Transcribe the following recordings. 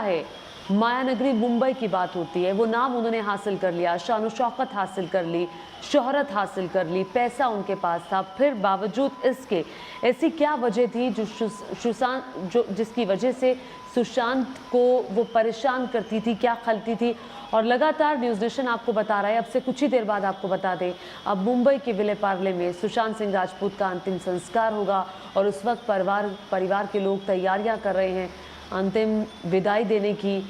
है, मायानगरी मुंबई की बात होती है, वो नाम उन्होंने हासिल कर लिया, शान शौकत हासिल कर ली, शोहरत हासिल कर ली, पैसा उनके पास था, फिर बावजूद इसके ऐसी क्या वजह थी जिसकी वजह से सुशांत को वो परेशान करती थी, क्या खलती थी। और लगातार न्यूज़ नेशन आपको बता रहा है, अब से कुछ ही देर बाद आपको बता दें, अब मुंबई के विले पार्ले में सुशांत सिंह राजपूत का अंतिम संस्कार होगा और उस वक्त परिवार के लोग तैयारियां कर रहे हैं अंतिम विदाई देने की।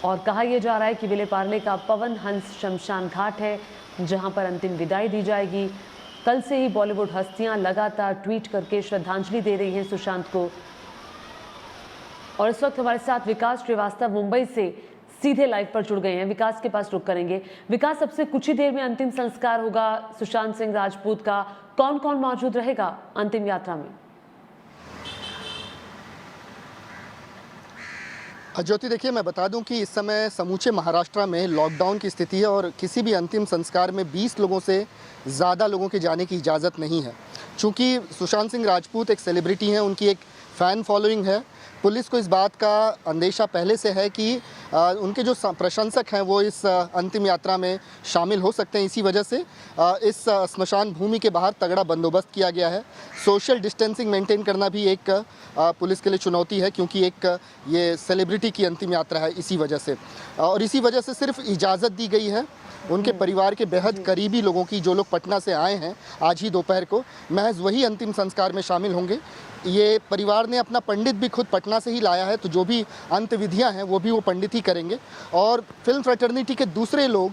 और कहा यह जा रहा है कि विले पार्ले का पवन हंस शमशान घाट है जहां पर अंतिम विदाई दी जाएगी। कल से ही बॉलीवुड हस्तियां लगातार ट्वीट करके श्रद्धांजलि दे रही हैं सुशांत को। और इस वक्त हमारे साथ विकास श्रीवास्तव मुंबई से सीधे लाइव पर जुड़ गए हैं। विकास के पास रुक करेंगे। विकास, सबसे कुछ ही देर में अंतिम संस्कार होगा सुशांत सिंह राजपूत का, कौन कौन मौजूद रहेगा अंतिम यात्रा में? ज्योति, देखिए, मैं बता दूं कि इस समय समूचे महाराष्ट्र में लॉकडाउन की स्थिति है और किसी भी अंतिम संस्कार में 20 लोगों से ज़्यादा लोगों के जाने की इजाज़त नहीं है। चूँकि सुशांत सिंह राजपूत एक सेलिब्रिटी हैं, उनकी एक फ़ैन फॉलोइंग है। पुलिस को इस बात का अंदेशा पहले से है कि उनके जो प्रशंसक हैं वो इस अंतिम यात्रा में शामिल हो सकते हैं। इसी वजह से इस स्मशान भूमि के बाहर तगड़ा बंदोबस्त किया गया है। सोशल डिस्टेंसिंग मेंटेन करना भी एक पुलिस के लिए चुनौती है, क्योंकि एक ये सेलिब्रिटी की अंतिम यात्रा है। इसी वजह से सिर्फ इजाज़त दी गई है उनके परिवार के बेहद करीबी लोगों की, जो लोग पटना से आए हैं आज ही दोपहर को, महज वही अंतिम संस्कार में शामिल होंगे। ये परिवार ने अपना पंडित भी खुद पटना से ही लाया है, तो जो भी अंत विधियाँ हैं वो भी वो पंडित ही करेंगे। और फिल्म फ्रेटर्निटी के दूसरे लोग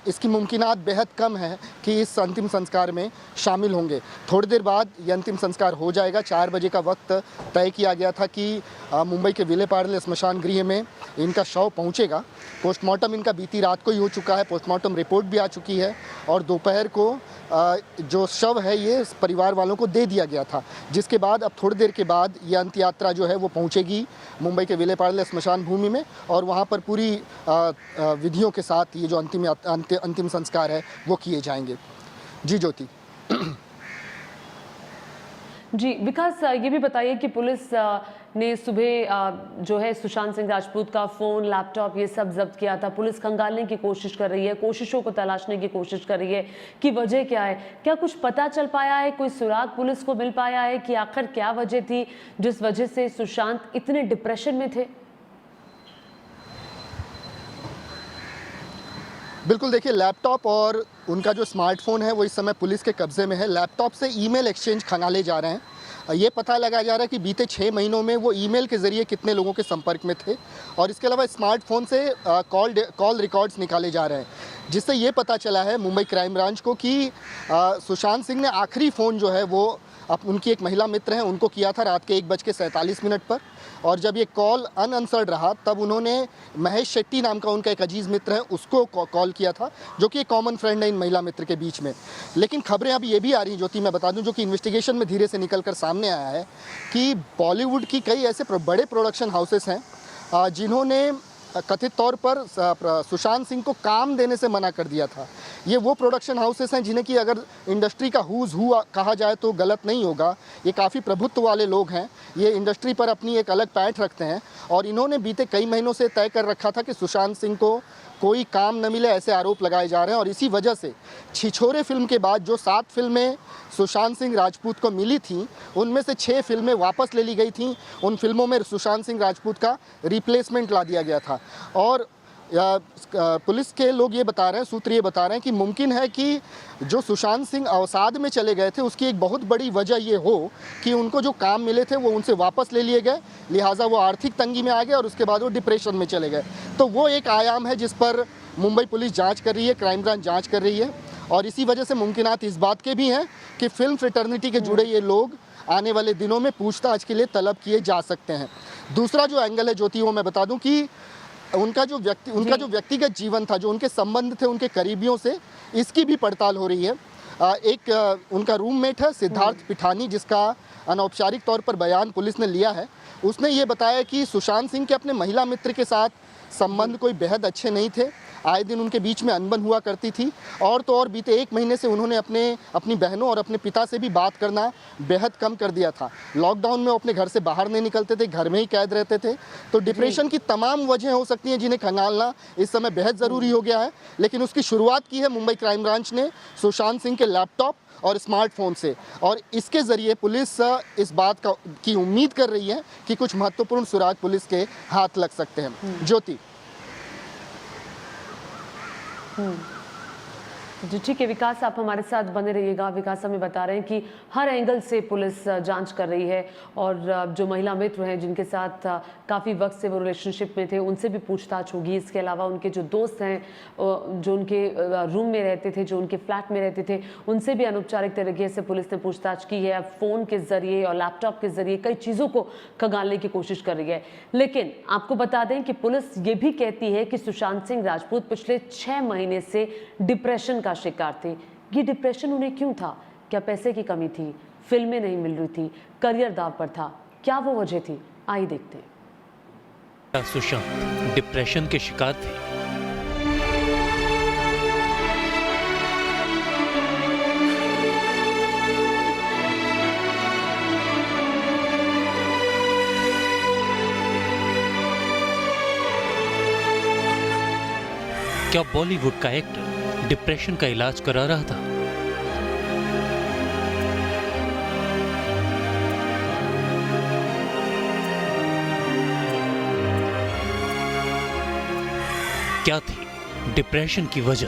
इसकी मुमकिनात बेहद कम है कि इस अंतिम संस्कार में शामिल होंगे। थोड़ी देर बाद ये अंतिम संस्कार हो जाएगा। 4 बजे का वक्त तय किया गया था कि मुंबई के विले पार्ले स्मशान गृह में इनका शव पहुंचेगा। पोस्टमार्टम इनका बीती रात को ही हो चुका है, पोस्टमार्टम रिपोर्ट भी आ चुकी है और दोपहर को जो शव है ये परिवार वालों को दे दिया गया था, जिसके बाद अब थोड़ी देर के बाद ये अंत यात्रा जो है वो पहुंचेगी मुंबई के विले पार्ले स्मशान भूमि में और वहां पर पूरी विधियों के साथ ये जो अंतिम संस्कार है वो किए जाएंगे। जी ज्योति। जी विकास, ये भी बताइए कि पुलिस ने सुबह जो है सुशांत सिंह राजपूत का फ़ोन, लैपटॉप ये सब जब्त किया था। पुलिस खंगालने की कोशिश कर रही है, कोशिशों को तलाशने की कोशिश कर रही है कि वजह क्या है। क्या कुछ पता चल पाया है, कोई सुराग पुलिस को मिल पाया है कि आखिर क्या वजह थी जिस वजह से सुशांत इतने डिप्रेशन में थे? बिल्कुल, देखिए, लैपटॉप और उनका जो स्मार्टफोन है वो इस समय पुलिस के कब्जे में है। लैपटॉप से ईमेल एक्सचेंज खंगाले जा रहे हैं। ये पता लगाया जा रहा है कि बीते 6 महीनों में वो ईमेल के ज़रिए कितने लोगों के संपर्क में थे और इसके अलावा स्मार्टफोन से कॉल रिकॉर्ड्स निकाले जा रहे हैं, जिससे ये पता चला है मुंबई क्राइम ब्रांच को कि सुशांत सिंह ने आखिरी फ़ोन जो है वो उनकी एक महिला मित्र हैं उनको किया था रात के 1:47 पर। और जब ये कॉल अनआंसर्ड रहा तब उन्होंने महेश शेट्टी नाम का उनका एक अजीज़ मित्र है उसको कॉल किया था, जो कि एक कॉमन फ्रेंड है इन महिला मित्र के बीच में। लेकिन खबरें अभी ये भी आ रही हैं ज्योति, मैं बता दूं, जो कि इन्वेस्टिगेशन में धीरे से निकल कर सामने आया है कि बॉलीवुड की कई ऐसे बड़े प्रोडक्शन हाउसेस हैं जिन्होंने कथित तौर पर सुशांत सिंह को काम देने से मना कर दिया था। ये वो प्रोडक्शन हाउसेस हैं जिन्हें कि अगर इंडस्ट्री का हुज़ हू कहा जाए तो गलत नहीं होगा। ये काफ़ी प्रभुत्व वाले लोग हैं, ये इंडस्ट्री पर अपनी एक अलग पैठ रखते हैं और इन्होंने बीते कई महीनों से तय कर रखा था कि सुशांत सिंह को कोई काम न मिले, ऐसे आरोप लगाए जा रहे हैं। और इसी वजह से छिछोरे फिल्म के बाद जो 7 फिल्में सुशांत सिंह राजपूत को मिली थी उनमें से 6 फिल्में वापस ले ली गई थी। उन फिल्मों में सुशांत सिंह राजपूत का रिप्लेसमेंट ला दिया गया था। और पुलिस के लोग ये बता रहे हैं, सूत्र ये बता रहे हैं कि मुमकिन है कि जो सुशांत सिंह अवसाद में चले गए थे उसकी एक बहुत बड़ी वजह ये हो कि उनको जो काम मिले थे वो उनसे वापस ले लिए गए, लिहाजा वो आर्थिक तंगी में आ गए और उसके बाद वो डिप्रेशन में चले गए। तो वो एक आयाम है जिस पर मुंबई पुलिस जांच कर रही है, क्राइम ब्रांच जांच कर रही है और इसी वजह से मुमकिनात इस बात के भी हैं कि फिल्म फ्रेटर्निटी के जुड़े ये लोग आने वाले दिनों में पूछताछ के लिए तलब किए जा सकते हैं। दूसरा जो एंगल है ज्योति, वो मैं बता दूं कि उनका जो व्यक्तिगत जीवन था, जो उनके संबंध थे उनके करीबियों से, इसकी भी पड़ताल हो रही है। एक उनका रूममेट है सिद्धार्थ पिठानी, जिसका अनौपचारिक तौर पर बयान पुलिस ने लिया है। उसने ये बताया कि सुशांत सिंह के अपने महिला मित्र के साथ संबंध कोई बेहद अच्छे नहीं थे। आए दिन उनके बीच में अनबन हुआ करती थी। और तो और बीते 1 महीने से उन्होंने अपनी बहनों और अपने पिता से भी बात करना बेहद कम कर दिया था। लॉकडाउन में वो अपने घर से बाहर नहीं निकलते थे, घर में ही कैद रहते थे। तो डिप्रेशन की तमाम वजह हो सकती हैं जिन्हें खंगालना इस समय बेहद ज़रूरी हो गया है। लेकिन उसकी शुरुआत की है मुंबई क्राइम ब्रांच ने सुशांत सिंह के लैपटॉप और स्मार्टफोन से, और इसके ज़रिए पुलिस इस बात की उम्मीद कर रही है कि कुछ महत्वपूर्ण सुराग पुलिस के हाथ लग सकते हैं। ज्योति। जी ठीक है विकास, आप हमारे साथ बने रहिएगा। विकास हमें बता रहे हैं कि हर एंगल से पुलिस जांच कर रही है और जो महिला मित्र हैं जिनके साथ काफ़ी वक्त से वो रिलेशनशिप में थे उनसे भी पूछताछ होगी। इसके अलावा उनके जो दोस्त हैं जो उनके रूम में रहते थे, जो उनके फ्लैट में रहते थे, उनसे भी अनौपचारिक तरीके से पुलिस ने पूछताछ की है। फ़ोन के ज़रिए और लैपटॉप के ज़रिए कई चीज़ों को खंगालने की कोशिश कर रही है। लेकिन आपको बता दें कि पुलिस ये भी कहती है कि सुशांत सिंह राजपूत पिछले 6 महीने से डिप्रेशन का शिकार थे। ये डिप्रेशन उन्हें क्यों था? क्या पैसे की कमी थी, फिल्में नहीं मिल रही थी, करियर दांव पर था? क्या वो वजह थी? आइए देखते हैं। सुशांत डिप्रेशन के शिकार थे। क्या बॉलीवुड का एक्टर डिप्रेशन का इलाज करा रहा था? क्या थी डिप्रेशन की वजह?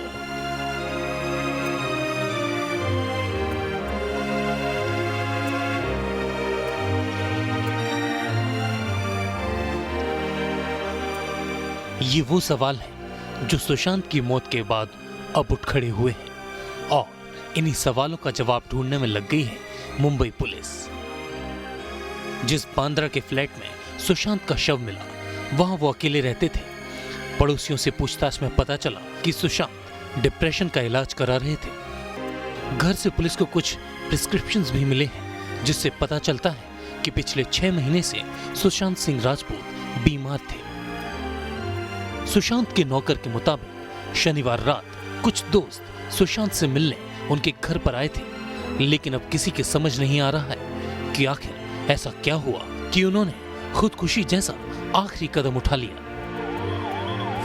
ये वो सवाल है जो सुशांत की मौत के बाद अब उठ खड़े हुए हैं और इन्हीं सवालों का जवाब ढूंढने में लग गई है मुंबई पुलिस। जिस बांद्रा के फ्लैट में सुशांत का शव मिला वहां वो अकेले रहते थे। पड़ोसियों से पूछताछ में पता चला कि सुशांत डिप्रेशन का इलाज करा रहे थे। घर से पुलिस को कुछ प्रिस्क्रिप्शंस भी मिले हैं जिससे पता चलता है कि पिछले 6 महीने से सुशांत सिंह राजपूत बीमार थे। सुशांत के नौकर के मुताबिक शनिवार रात कुछ दोस्त सुशांत से मिलने उनके घर पर आए थे, लेकिन अब किसी के समझ नहीं आ रहा है कि आखिर ऐसा क्या हुआ कि उन्होंने खुदकुशी जैसा आखिरी कदम उठा लिया।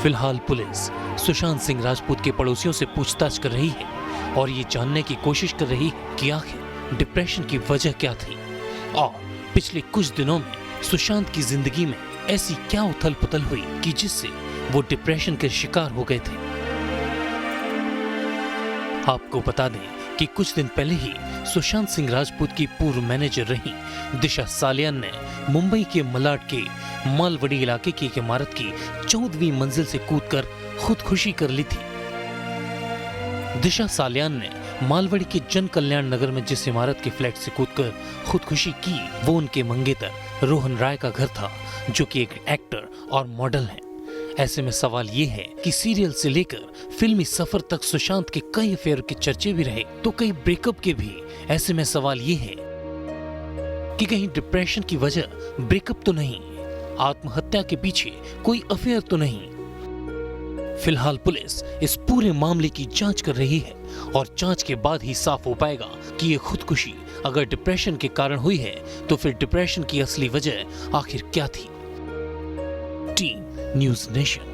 फिलहाल पुलिस सुशांत सिंह राजपूत के पड़ोसियों से पूछताछ कर रही है और ये जानने की कोशिश कर रही है कि आखिर डिप्रेशन की वजह क्या थी और पिछले कुछ दिनों में सुशांत की जिंदगी में ऐसी क्या उथल पुथल हुई कि जिससे वो डिप्रेशन के शिकार हो गए थे। आपको बता दें कि कुछ दिन पहले ही सुशांत सिंह राजपूत की पूर्व मैनेजर रही दिशा सालियान ने मुंबई के मलाड के मालवड़ी इलाके की एक इमारत की 14वीं मंजिल से कूदकर खुदकुशी कर ली थी। दिशा सालियान ने मालवड़ी के जन कल्याण नगर में जिस इमारत के फ्लैट से कूदकर खुदकुशी की वो उनके मंगेतर रोहन राय का घर था, जो कि एक एक्टर और मॉडल हैं। ऐसे में सवाल ये है कि सीरियल से लेकर फिल्मी सफर तक सुशांत के कई अफेयर के चर्चे भी रहे तो कई ब्रेकअप के भी। ऐसे में सवाल ये है कि कहीं डिप्रेशन की वजह ब्रेकअप तो नहीं, आत्महत्या के पीछे कोई अफेयर तो नहीं। फिलहाल पुलिस इस पूरे मामले की जांच कर रही है और जांच के बाद ही साफ हो पाएगा कि ये खुदकुशी अगर डिप्रेशन के कारण हुई है तो फिर डिप्रेशन की असली वजह आखिर क्या थी। Team news nation.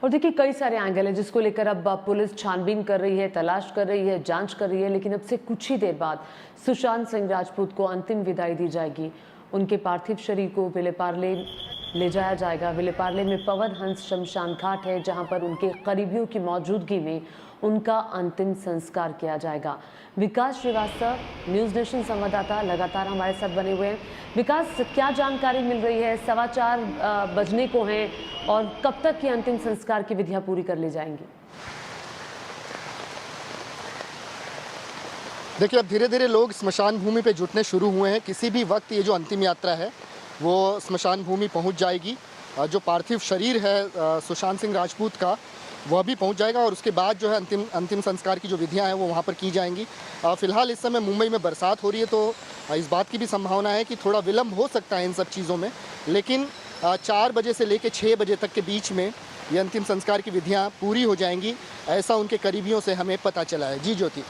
और देखिए कई सारे एंगल है जिसको लेकर अब पुलिस छानबीन कर रही है, तलाश कर रही है, जांच कर रही है। लेकिन अब से कुछ ही देर बाद सुशांत सिंह राजपूत को अंतिम विदाई दी जाएगी। उनके पार्थिव शरीर को विलेपार्ले ले जाया जाएगा। विलेपार्ले में पवन हंस शमशान घाट है जहां पर उनके करीबियों की मौजूदगी में उनका अंतिम संस्कार किया जाएगा। विकास श्रीवास्तव, न्यूज़ नेशन संवाददाता, लगातार हमारे साथ बने हुए हैं। विकास, क्या जानकारी मिल रही है? 4:15 बजने को हैं और कब तक ये अंतिम संस्कार की विधियां पूरी कर ली जाएंगी? देखिए, अब धीरे धीरे लोग स्मशान भूमि पे जुटने शुरू हुए हैं। किसी भी वक्त ये जो अंतिम यात्रा है वो स्मशान भूमि पहुंच जाएगी। जो पार्थिव शरीर है सुशांत सिंह राजपूत का वह भी पहुंच जाएगा और उसके बाद जो है अंतिम संस्कार की जो विधियां हैं वो वहां पर की जाएंगी। फ़िलहाल इस समय मुंबई में बरसात हो रही है तो इस बात की भी संभावना है कि थोड़ा विलम्ब हो सकता है इन सब चीज़ों में। लेकिन 4 बजे से लेकर 6 बजे तक के बीच में ये अंतिम संस्कार की विधियां पूरी हो जाएंगी, ऐसा उनके करीबियों से हमें पता चला है। जी ज्योति।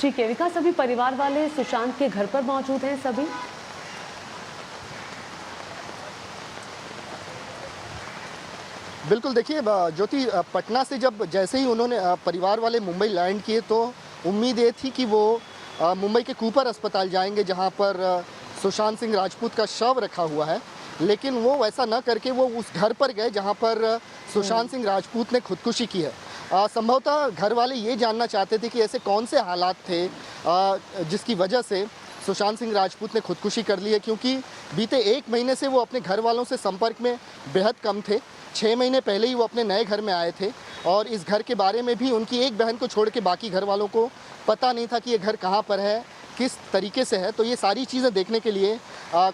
ठीक है विकास, सभी परिवार वाले सुशांत के घर पर मौजूद हैं सभी? बिल्कुल, देखिए ज्योति, पटना से जैसे ही उन्होंने परिवार वाले मुंबई लैंड किए तो उम्मीद ये थी कि वो मुंबई के कूपर अस्पताल जाएंगे जहां पर सुशांत सिंह राजपूत का शव रखा हुआ है, लेकिन वो वैसा न करके वो उस घर पर गए जहां पर सुशांत सिंह राजपूत ने खुदकुशी की है। संभवतः घर वाले ये जानना चाहते थे कि ऐसे कौन से हालात थे जिसकी वजह से सुशांत सिंह राजपूत ने खुदकुशी कर ली है, क्योंकि बीते 1 महीने से वो अपने घर वालों से संपर्क में बेहद कम थे। 6 महीने पहले ही वो अपने नए घर में आए थे और इस घर के बारे में भी उनकी एक बहन को छोड़ के बाकी घर वालों को पता नहीं था कि ये घर कहाँ पर है, किस तरीके से है। तो ये सारी चीज़ें देखने के लिए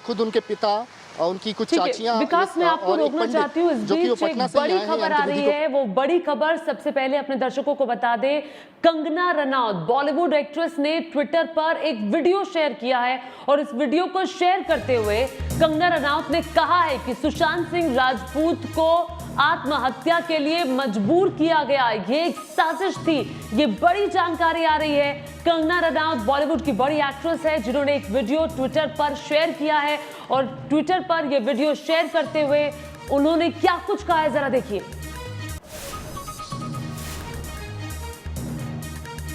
खुद उनके पिता और उनकी कुछ चाचियां, विकास मैं आपको रोकना चाहती हूँ, इस बीच एक बड़ी खबर आ रही है। वो बड़ी खबर सबसे पहले अपने दर्शकों को बता दे, कंगना रनौत बॉलीवुड एक्ट्रेस ने ट्विटर पर एक वीडियो शेयर किया है और इस वीडियो को शेयर करते हुए कंगना रनौत ने कहा है कि सुशांत सिंह राजपूत को आत्महत्या के लिए मजबूर किया गया, ये एक साजिश थी। ये बड़ी जानकारी आ रही है। कंगना रनौत बॉलीवुड की बड़ी एक्ट्रेस है जिन्होंने एक वीडियो ट्विटर पर शेयर किया है और ट्विटर पर ये वीडियो शेयर करते हुए उन्होंने क्या कुछ कहा है, जरा देखिए।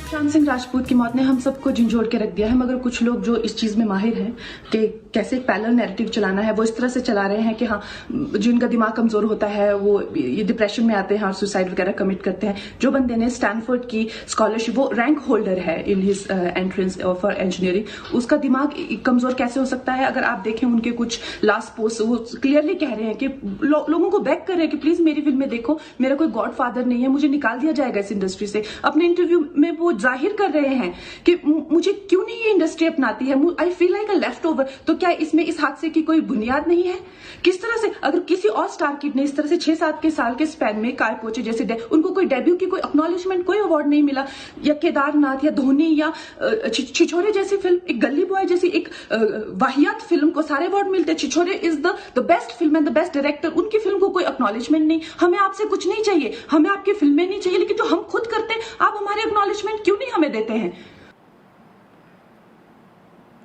सुशांत सिंह राजपूत की मौत ने हम सबको झंझोड़ के रख दिया है, मगर कुछ लोग जो इस चीज में माहिर हैं कि कैसे पैरेलल नैरेटिव चलाना है, वो इस तरह से चला रहे हैं कि हाँ, जिनका दिमाग कमजोर होता है वो ये डिप्रेशन में आते हैं और सुसाइड वगैरह कमिट करते हैं। जो बंदे ने स्टैनफोर्ड की स्कॉलरशिप, वो रैंक होल्डर है in his entrance for engineering, उसका दिमाग कमजोर कैसे हो सकता है? अगर आप देखें उनके कुछ लास्ट पोस्ट, वो क्लियरली कह रहे हैं कि लोगों को बैक कर रहे हैं कि प्लीज मेरी फिल्म में देखो, मेरा कोई गॉड फादर नहीं है, मुझे निकाल दिया जाएगा इस इंडस्ट्री से। अपने इंटरव्यू में वो जाहिर कर रहे हैं कि मुझे क्यों नहीं ये इंडस्ट्री अपनाती है, I feel like a left over. तो क्या इसमें इस हादसे की कोई बुनियाद नहीं है? किस तरह से अगर किसी और स्टार किड ने इस तरह से 6-7 के साल के स्पैन में काय पोचे जैसे उनको कोई डेब्यू की कोई एक्नॉलेजमेंट, कोई अवार्ड नहीं मिला, या केदारनाथ या धोनी या छिछोरे जैसी फिल्म, एक गली बॉय जैसी एक वाहियात फिल्म को सारे अवार्ड मिलते, Chhichhore is the best film and the best director, उनकी फिल्म को कोई एक्नॉलेजमेंट नहीं। हमें आपसे कुछ नहीं चाहिए, हमें आपकी फिल्में नहीं चाहिए, लेकिन जो हम खुद करते हैं आप हमारे एक्नॉलेजमेंट क्यों नहीं हमें देते हैं?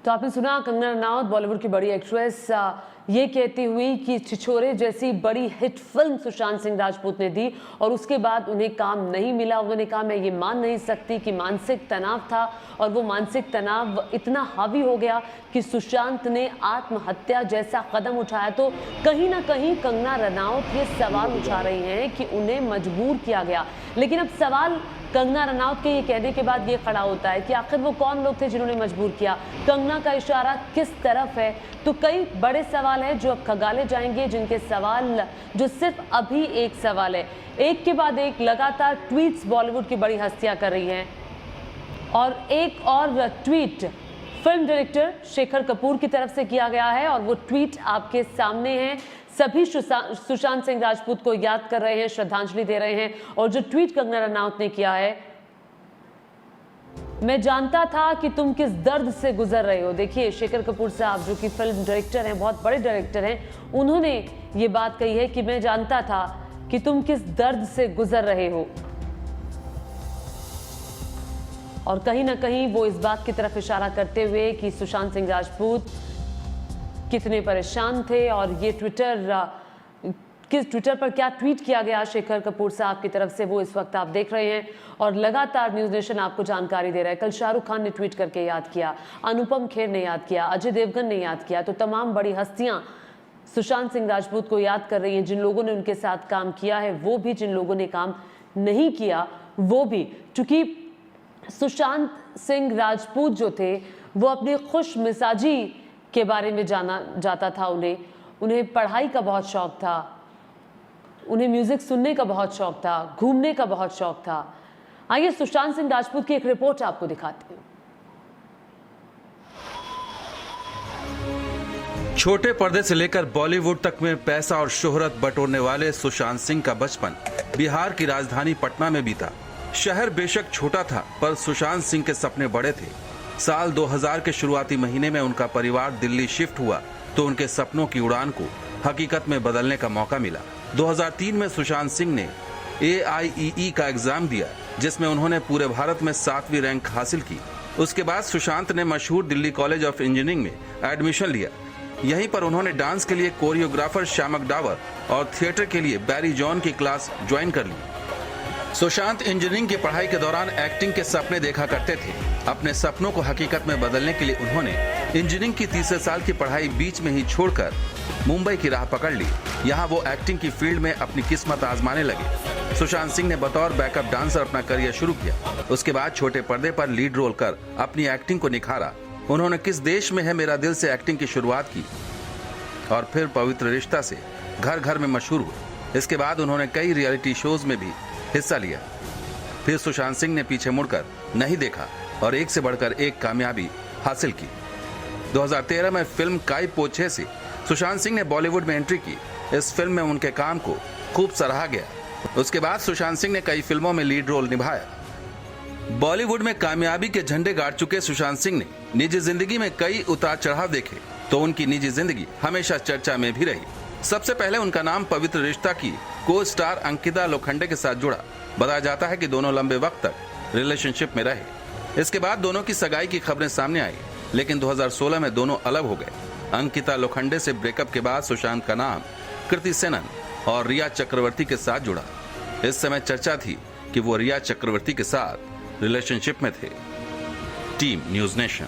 तो आपने सुना कंगना रनौत बॉलीवुड की बड़ी एक्ट्रेस ये कहती हुई कि छिछोरे जैसी बड़ी हिट फिल्म सुशांत सिंह राजपूत ने दी और उसके बाद उन्हें काम नहीं मिला। उन्होंने कहा मैं ये मान नहीं सकती कि मानसिक तनाव था और वो मानसिक तनाव इतना हावी हो गया कि सुशांत ने आत्महत्या जैसा कदम उठाया। तो कहीं ना कहीं कंगना रनौत ये सवाल उठा रही हैं कि उन्हें मजबूर किया गया। लेकिन अब सवाल कंगना रनौत के ये कहने के बाद ये खड़ा होता है कि आखिर वो कौन लोग थे जिन्होंने मजबूर किया, कंगना का इशारा किस तरफ है। तो कई बड़े सवाल हैं जो अब खगाले जाएंगे, जिनके सवाल जो सिर्फ अभी एक सवाल है, एक के बाद एक लगातार ट्वीट्स बॉलीवुड की बड़ी हस्तियां कर रही हैं। और एक और tweet film director Shekhar Kapoor की तरफ से किया गया है और वो ट्वीट आपके सामने है। सभी सुशांत सिंह राजपूत को याद कर रहे हैं, श्रद्धांजलि दे रहे हैं। और जो ट्वीट कंगना रनौत ने किया है, मैं जानता था कि तुम किस दर्द से गुजर रहे हो। देखिए शेखर कपूर साहब जो कि फिल्म डायरेक्टर हैं, बहुत बड़े डायरेक्टर हैं, उन्होंने ये बात कही है कि मैं जानता था कि तुम किस दर्द से गुजर रहे हो। और कहीं ना कहीं वो इस बात की तरफ इशारा करते हुए कि सुशांत सिंह राजपूत कितने परेशान थे। और ये ट्विटर पर क्या ट्वीट किया गया शेखर कपूर साहब की तरफ से, वो इस वक्त आप देख रहे हैं। और लगातार न्यूज़ नेशन आपको जानकारी दे रहा है। कल शाहरुख खान ने ट्वीट करके याद किया, अनुपम खेर ने याद किया, अजय देवगन ने याद किया। तो तमाम बड़ी हस्तियां सुशांत सिंह राजपूत को याद कर रही हैं, जिन लोगों ने उनके साथ काम किया है वो भी, जिन लोगों ने काम नहीं किया वो भी। चूंकि सुशांत सिंह राजपूत जो थे वो अपनी खुश मिजाजी के बारे में जाना जाता था। उन्हें पढ़ाई का बहुत शौक था, उन्हें म्यूजिक सुनने का बहुत शौक था, घूमने का बहुत शौक था। आइए सुशांत सिंह राजपूत की एक रिपोर्ट आपको दिखाती हूँ। छोटे पर्दे से लेकर बॉलीवुड तक में पैसा और शोहरत बटोरने वाले सुशांत सिंह का बचपन बिहार की राजधानी पटना में बीता। शहर बेशक छोटा था पर सुशांत सिंह के सपने बड़े थे। साल 2000 के शुरुआती महीने में उनका परिवार दिल्ली शिफ्ट हुआ तो उनके सपनों की उड़ान को हकीकत में बदलने का मौका मिला। 2003 में सुशांत सिंह ने AIEE का एग्जाम दिया, जिसमें उन्होंने पूरे भारत में 7वीं रैंक हासिल की। उसके बाद सुशांत ने मशहूर दिल्ली कॉलेज ऑफ इंजीनियरिंग में एडमिशन लिया। यहीं पर उन्होंने डांस के लिए कोरियोग्राफर श्यामक डावर और थिएटर के लिए बैरी जॉन की क्लास ज्वाइन कर ली। सुशांत इंजीनियरिंग की पढ़ाई के दौरान एक्टिंग के सपने देखा करते थे। अपने सपनों को हकीकत में बदलने के लिए उन्होंने इंजीनियरिंग की तीसरे साल की पढ़ाई बीच में ही छोड़कर मुंबई की राह पकड़ ली। यहाँ वो एक्टिंग की फील्ड में अपनी किस्मत आजमाने लगे। सुशांत सिंह ने बतौर बैकअप डांसर अपना करियर शुरू किया। उसके बाद छोटे पर्दे पर लीड रोल कर अपनी एक्टिंग को निखारा। उन्होंने किस देश में है मेरा दिल से एक्टिंग की शुरुआत की और फिर पवित्र रिश्ता से घर घर में मशहूर हुए। इसके बाद उन्होंने कई रियलिटी शोज में भी हिस्सा लिया। फिर सुशांत सिंह ने पीछे मुड़कर नहीं देखा और एक से बढ़कर एक कामयाबी हासिल की। 2013 में फिल्म काई पो छे से सुशांत सिंह ने बॉलीवुड में एंट्री की। इस फिल्म में उनके काम को खूब सराहा गया। उसके बाद सुशांत सिंह ने कई फिल्मों में लीड रोल निभाया। बॉलीवुड में कामयाबी के झंडे गाड़ चुके सुशांत सिंह ने निजी जिंदगी में कई उतार चढ़ाव देखे, तो उनकी निजी जिंदगी हमेशा चर्चा में भी रही। सबसे पहले उनका नाम पवित्र रिश्ता की को स्टार अंकिता लोखंडे के साथ जुड़ा। बताया जाता है कि दोनों लंबे वक्त तक रिलेशनशिप में रहे। इसके बाद दोनों की सगाई की खबरें सामने आई, लेकिन 2016 में दोनों अलग हो गए। अंकिता लोखंडे से ब्रेकअप के बाद सुशांत का नाम कृति सेनन और रिया चक्रवर्ती के साथ जुड़ा। इस समय चर्चा थी कि वो रिया चक्रवर्ती के साथ रिलेशनशिप में थे। Team news nation.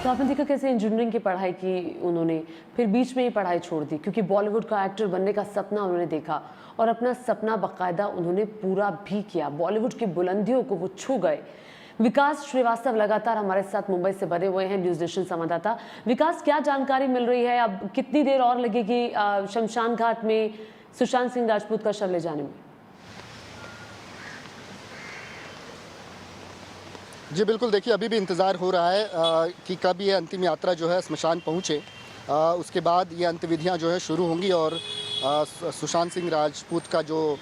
तो आपने देखा कैसे इंजीनियरिंग की पढ़ाई की उन्होंने, फिर बीच में ही पढ़ाई छोड़ दी क्योंकि बॉलीवुड का एक्टर बनने का सपना उन्होंने देखा और अपना सपना बाकायदा उन्होंने पूरा भी किया। बॉलीवुड की बुलंदियों को वो छू गए। विकास श्रीवास्तव लगातार हमारे साथ मुंबई से बने हुए हैं, न्यूज नेशन संवाददाता। विकास, क्या जानकारी मिल रही है? अब कितनी देर और लगेगी शमशान घाट में सुशांत सिंह राजपूत का शव ले जाने में? जी बिल्कुल, देखिए अभी भी इंतज़ार हो रहा है कि कब ये अंतिम यात्रा जो है स्मशान पहुँचे। उसके बाद ये अंत्यविधियाँ जो है शुरू होंगी और सुशांत सिंह राजपूत का जो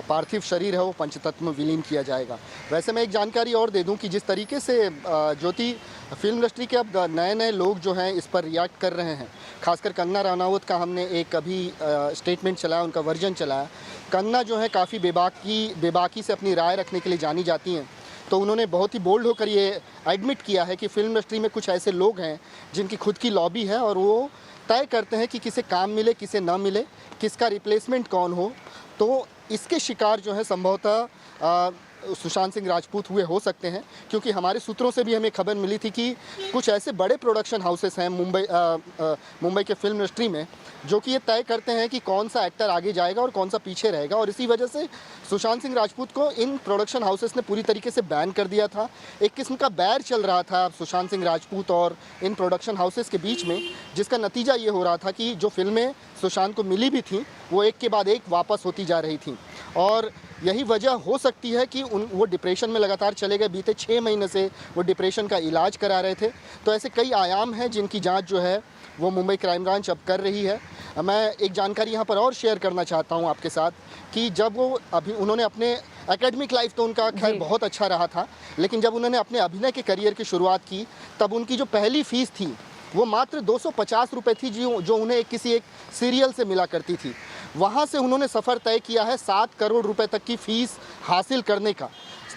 पार्थिव शरीर है वो पंचतत्व में विलीन किया जाएगा। वैसे मैं एक जानकारी और दे दूं कि जिस तरीके से ज्योति फिल्म इंडस्ट्री के अब नए लोग जो हैं इस पर रिएक्ट कर रहे हैं, खासकर कंगना रनावत का हमने एक अभी स्टेटमेंट चलाया, उनका वर्जन चलाया। कंगना जो है काफ़ी बेबाकी से अपनी राय रखने के लिए जानी जाती हैं, तो उन्होंने बहुत ही बोल्ड होकर ये एडमिट किया है कि फिल्म इंडस्ट्री में कुछ ऐसे लोग हैं जिनकी खुद की लॉबी है और वो तय करते हैं कि किसे काम मिले किसे ना मिले, किसका रिप्लेसमेंट कौन हो। तो इसके शिकार जो है संभवतः सुशांत सिंह राजपूत हुए हो सकते हैं, क्योंकि हमारे सूत्रों से भी हमें खबर मिली थी कि कुछ ऐसे बड़े प्रोडक्शन हाउसेस हैं मुंबई के फिल्म इंडस्ट्री में जो कि ये तय करते हैं कि कौन सा एक्टर आगे जाएगा और कौन सा पीछे रहेगा। और इसी वजह से सुशांत सिंह राजपूत को इन प्रोडक्शन हाउसेस ने पूरी तरीके से बैन कर दिया था। एक किस्म का बैर चल रहा था सुशांत सिंह राजपूत और इन प्रोडक्शन हाउसेस के बीच में, जिसका नतीजा ये हो रहा था कि जो फिल्में सुशांत को मिली भी थी वो एक के बाद एक वापस होती जा रही थी। और यही वजह हो सकती है कि वो डिप्रेशन में लगातार चले गए। बीते 6 महीने से वो डिप्रेशन का इलाज करा रहे थे। तो ऐसे कई आयाम हैं जिनकी जांच जो है वो मुंबई क्राइम ब्रांच अब कर रही है। मैं एक जानकारी यहाँ पर और शेयर करना चाहता हूँ आपके साथ कि जब वो उन्होंने अपने एकेडमिक लाइफ तो उनका खैर बहुत अच्छा रहा था, लेकिन जब उन्होंने अपने अभिनय के करियर की शुरुआत की तब उनकी जो पहली फ़ीस थी वो मात्र 250 रुपये थी, जो उन्हें किसी एक सीरियल से मिला करती थी। वहाँ से उन्होंने सफ़र तय किया है 7 करोड़ रुपए तक की फ़ीस हासिल करने का।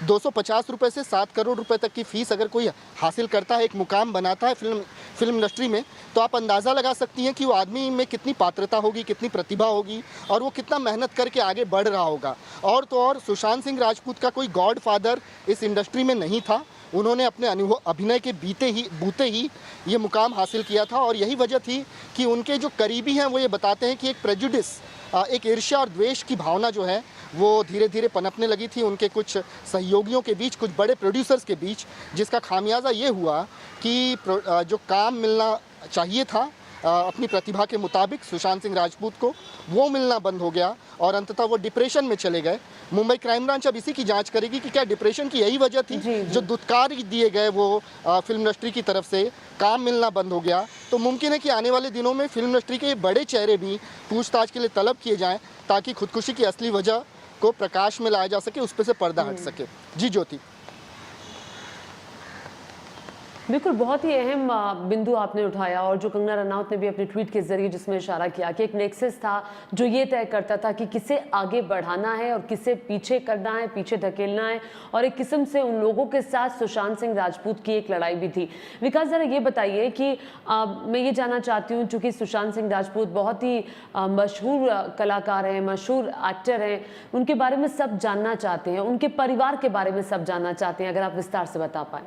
250 रुपये से 7 करोड़ रुपए तक की फ़ीस अगर कोई हासिल करता है, एक मुकाम बनाता है फिल्म इंडस्ट्री में, तो आप अंदाज़ा लगा सकती हैं कि वो आदमी में कितनी पात्रता होगी, कितनी प्रतिभा होगी और वो कितना मेहनत करके आगे बढ़ रहा होगा। और तो और सुशांत सिंह राजपूत का कोई गॉड फादर इस इंडस्ट्री में नहीं था। उन्होंने अपने अभिनय के बूते ही ये मुकाम हासिल किया था। और यही वजह थी कि उनके जो करीबी हैं वो ये बताते हैं कि एक प्रेजुडिस, एक ईर्ष्या और द्वेष की भावना जो है वो धीरे धीरे पनपने लगी थी उनके कुछ सहयोगियों के बीच, कुछ बड़े प्रोड्यूसर्स के बीच, जिसका खामियाजा ये हुआ कि जो काम मिलना चाहिए था अपनी प्रतिभा के मुताबिक सुशांत सिंह राजपूत को, वो मिलना बंद हो गया और अंततः वो डिप्रेशन में चले गए। मुंबई क्राइम ब्रांच अब इसी की जांच करेगी कि क्या डिप्रेशन की यही वजह थी जो दुत्कार दिए गए वो फिल्म इंडस्ट्री की तरफ से, काम मिलना बंद हो गया। तो मुमकिन है कि आने वाले दिनों में फिल्म इंडस्ट्री के बड़े चेहरे भी पूछताछ के लिए तलब किए जाएँ ताकि खुदकुशी की असली वजह को प्रकाश में लाया जा सके, उस पर से पर्दा हट सके। जी ज्योति। बिल्कुल, बहुत ही अहम बिंदु आपने उठाया और जो कंगना रनौत ने भी अपने ट्वीट के जरिए जिसमें इशारा किया कि एक नेक्सस था जो ये तय करता था कि किसे आगे बढ़ाना है और किसे पीछे करना है, पीछे धकेलना है, और एक किस्म से उन लोगों के साथ सुशांत सिंह राजपूत की एक लड़ाई भी थी। विकास, जरा ये बताइए कि मैं ये जानना चाहती हूँ, चूंकि सुशांत सिंह राजपूत बहुत ही मशहूर कलाकार हैं, मशहूर एक्टर हैं, उनके बारे में सब जानना चाहते हैं, उनके परिवार के बारे में सब जानना चाहते हैं, अगर आप विस्तार से बता पाएं।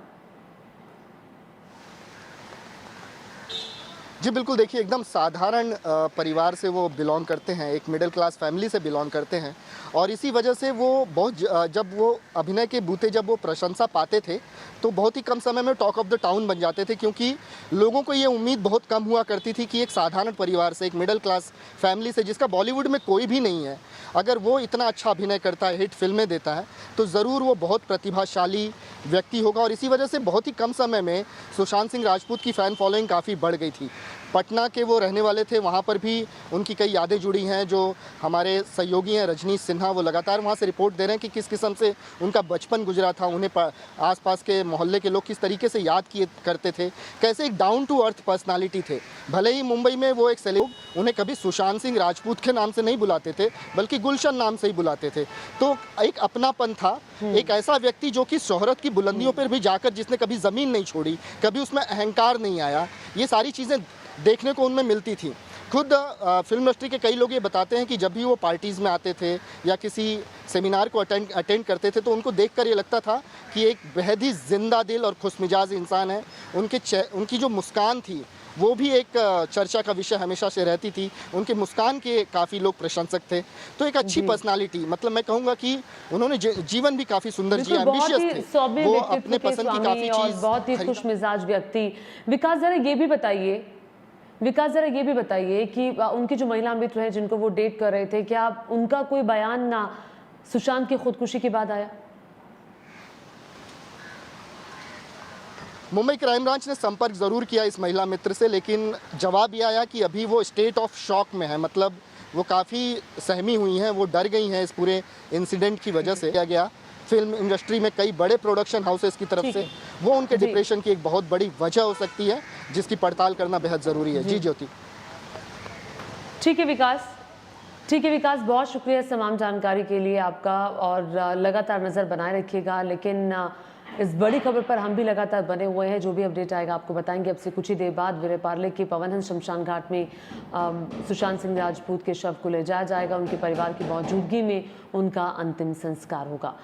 जी बिल्कुल, देखिए एकदम साधारण परिवार से वो बिलोंग करते हैं, एक मिडिल क्लास फैमिली से बिलोंग करते हैं, और इसी वजह से वो जब वो अभिनय के बूते जब वो प्रशंसा पाते थे तो बहुत ही कम समय में टॉक ऑफ द टाउन बन जाते थे, क्योंकि लोगों को ये उम्मीद बहुत कम हुआ करती थी कि एक साधारण परिवार से, एक मिडिल क्लास फैमिली से जिसका बॉलीवुड में कोई भी नहीं है, अगर वो इतना अच्छा अभिनय करता है, हिट फिल्में देता है, तो ज़रूर वो बहुत प्रतिभाशाली व्यक्ति होगा। और इसी वजह से बहुत ही कम समय में सुशांत सिंह राजपूत की फ़ैन फॉलोइंग काफ़ी बढ़ गई थी। पटना के वो रहने वाले थे, वहाँ पर भी उनकी कई यादें जुड़ी हैं। जो हमारे सहयोगी हैं रजनीश सिन्हा, वो लगातार वहाँ से रिपोर्ट दे रहे हैं कि किस किस्म से उनका बचपन गुजरा था, उन्हें आसपास के मोहल्ले के लोग किस तरीके से याद किए करते थे, कैसे एक डाउन टू अर्थ पर्सनालिटी थे। भले ही मुंबई में वो एक सेलेब उन्हें कभी सुशांत सिंह राजपूत के नाम से नहीं बुलाते थे, बल्कि गुलशन नाम से ही बुलाते थे। तो एक अपनापन था, एक ऐसा व्यक्ति जो कि शोहरत की बुलंदियों पर भी जाकर जिसने कभी ज़मीन नहीं छोड़ी, कभी उसमें अहंकार नहीं आया, ये सारी चीज़ें देखने को उनमें मिलती थी। खुद फिल्म इंडस्ट्री के कई लोग ये बताते हैं कि जब भी वो पार्टीज़ में आते थे या किसी सेमिनार को अटेंड करते थे तो उनको देखकर ये लगता था कि एक बेहद ही जिंदा दिल और खुशमिजाज इंसान है। उनकी जो मुस्कान थी वो भी एक चर्चा का विषय हमेशा से रहती थी। उनके मुस्कान के काफ़ी लोग प्रशंसक थे। तो एक अच्छी पर्सनालिटी, मतलब मैं कहूँगा कि उन्होंने जीवन भी काफ़ी सुंदर जिया, एम्बिशियस थे, वो अपने पसंद की काफ़ी चीज़, बहुत ही खुशमिजाज व्यक्ति। विकास, जरा ये भी बताइए कि उनके जो महिला मित्र हैं जिनको वो डेट कर रहे थे, क्या उनका कोई बयान ना सुशांत की खुदकुशी के बाद आया? मुंबई क्राइम ब्रांच ने संपर्क ज़रूर किया इस महिला मित्र से, लेकिन जवाब ये आया कि अभी वो स्टेट ऑफ शॉक में है। मतलब वो काफ़ी सहमी हुई हैं, वो डर गई हैं इस पूरे इंसिडेंट की वजह से। किया गया फिल्म इंडस्ट्री में कई बड़े प्रोडक्शन हाउसेस की तरफ से, वो उनके डिप्रेशन की एक बहुत बड़ी वजह हो सकती है, जिसकी पड़ताल करना बेहद ज़रूरी है। जी ज्योति। ठीक है विकास, बहुत शुक्रिया इस तमाम जानकारी के लिए आपका, और लगातार नज़र बनाए रखिएगा। लेकिन इस बड़ी खबर पर हम भी लगातार बने हुए हैं, जो भी अपडेट आएगा आपको बताएंगे। अब से कुछ ही देर बाद वीरे पार्ले के पवनहंस शमशान घाट में सुशांत सिंह राजपूत के शव को ले जाया जाएगा। उनके परिवार की मौजूदगी में उनका अंतिम संस्कार होगा।